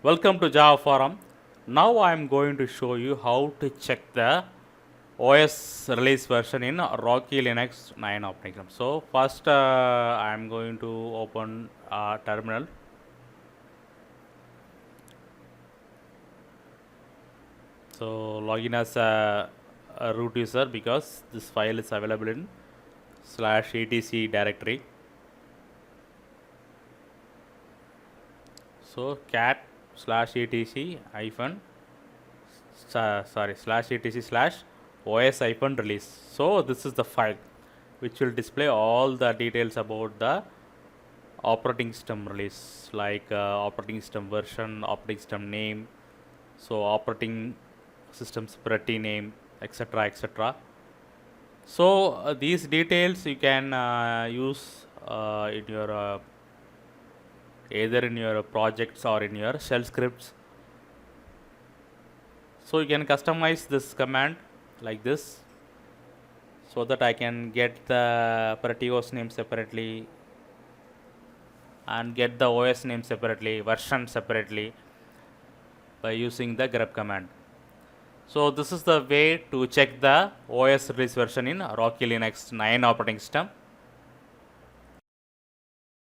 Welcome to Java Forum. Now I am going to show you how to check the OS release version in Rocky Linux 9 operating system. So first I am going to open terminal. So login as a root user because this file is available in /etc directory. So cat /etc hyphen /etc/os hyphen release. So this is the file which will display all the details about the operating system release, like operating system version, operating system name, so operating system separately name, etc., etc. So these details you can use in your either in your projects or in your shell scripts. So you can customize this command like this, so that I can get the Proteus name separately and get the OS name separately, version separately by using the grep command. So this is the way to check the OS release version in Rocky Linux 9 operating system.